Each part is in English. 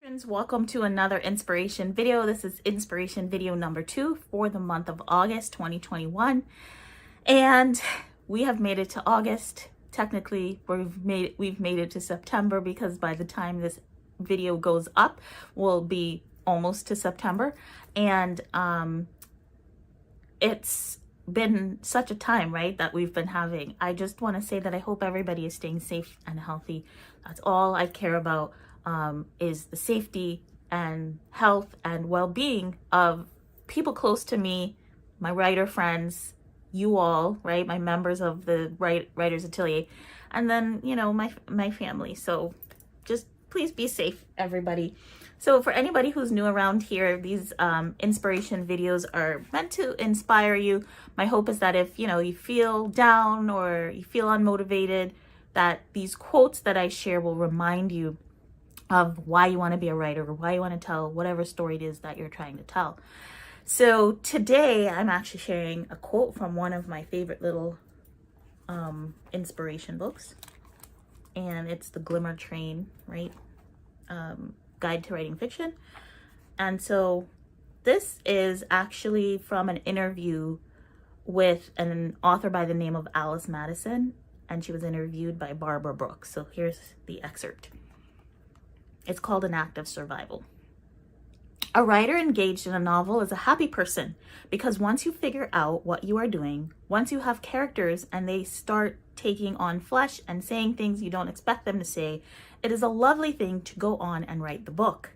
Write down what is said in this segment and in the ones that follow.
Friends, welcome to another inspiration video. This is inspiration video number 2 for the month of August 2021, and we have made it to August. Technically we've made it to September, because by the time this video goes up we'll be almost to September. And it's been such a time, right, that we've been having. I just want to say that I hope everybody is staying safe and healthy. That's all I care about, is the safety and health and well-being of people close to me, my writer friends, you all, right, my members of the Writers Atelier, and then, you know, my family. So just please be safe, everybody. So for anybody who's new around here, these inspiration videos are meant to inspire you. My hope is that if, you know, you feel down or you feel unmotivated, that these quotes that I share will remind you of why you want to be a writer, or why you want to tell whatever story it is that you're trying to tell. So today I'm actually sharing a quote from one of my favorite little inspiration books, and it's The Glimmer Train, right? Guide to Writing Fiction. And so this is actually from an interview with an author by the name of Alice Madison, and she was interviewed by Barbara Brooks. So here's the excerpt. It's called An Act of Survival. A writer engaged in a novel is a happy person, because once you figure out what you are doing, once you have characters and they start taking on flesh and saying things you don't expect them to say, it is a lovely thing to go on and write the book.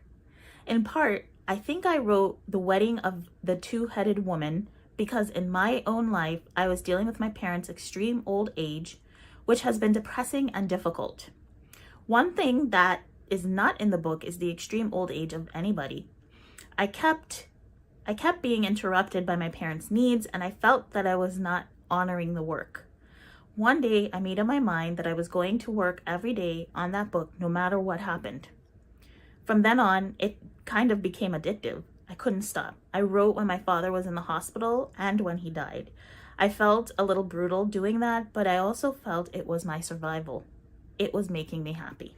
In part, I think I wrote The Wedding of the Two-Headed Woman because in my own life, I was dealing with my parents' extreme old age, which has been depressing and difficult. One thing that is not in the book is the extreme old age of anybody. I kept being interrupted by my parents' needs, and I felt that I was not honoring the work. One day, I made up my mind that I was going to work every day on that book, no matter what happened. From then on, it kind of became addictive. I couldn't stop. I wrote when my father was in the hospital and when he died. I felt a little brutal doing that, but I also felt it was my survival. It was making me happy.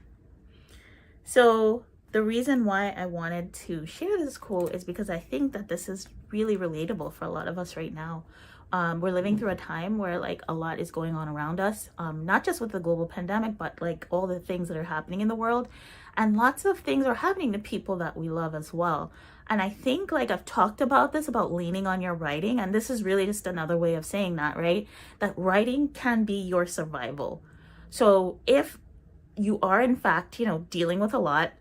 So the reason why I wanted to share this quote is because I think that this is really relatable for a lot of us right now. We're living through a time where like a lot is going on around us, not just with the global pandemic, but like all the things that are happening in the world, and lots of things are happening to people that we love as well. And I think, like, I've talked about this, about leaning on your writing, and this is really just another way of saying that, right? That writing can be your survival. So if you are in fact, you know, dealing with a lot,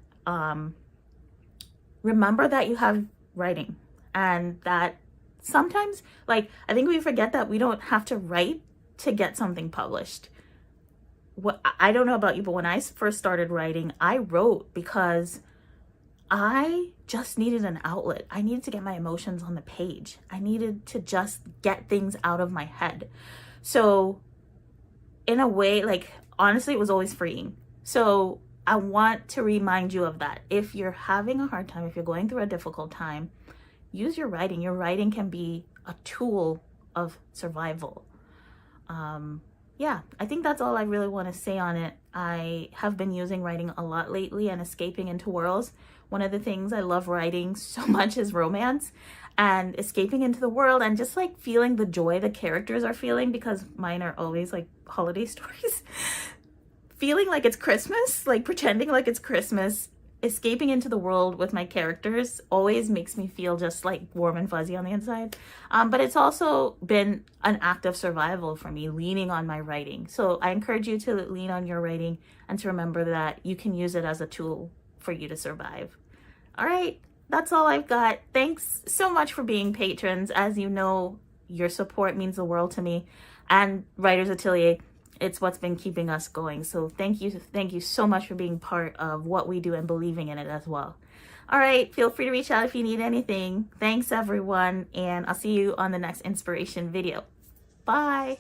remember that you have writing, and that sometimes, like, I think we forget that we don't have to write to get something published. I don't know about you, but when I first started writing, I wrote because I just needed an outlet. I needed to get my emotions on the page. I needed to just get things out of my head. So in a way, like, honestly, it was always freeing. So I want to remind you of that. If you're having a hard time, if you're going through a difficult time, use your writing. Your writing can be a tool of survival. Yeah, I think that's all I really want to say on it. I have been using writing a lot lately and escaping into worlds. One of the things I love writing so much is romance, and escaping into the world and just like feeling the joy the characters are feeling, because mine are always like holiday stories. Feeling like it's Christmas, like pretending like it's Christmas, escaping into the world with my characters always makes me feel just like warm and fuzzy on the inside. But it's also been an act of survival for me, leaning on my writing. So I encourage you to lean on your writing and to remember that you can use it as a tool for you to survive. All right, that's all I've got. Thanks so much for being patrons. As you know, your support means the world to me, and Writers Atelier. It's what's been keeping us going. So thank you so much for being part of what we do and believing in it as well. All right, feel free to reach out if you need anything. Thanks everyone, and I'll see you on the next inspiration video. Bye.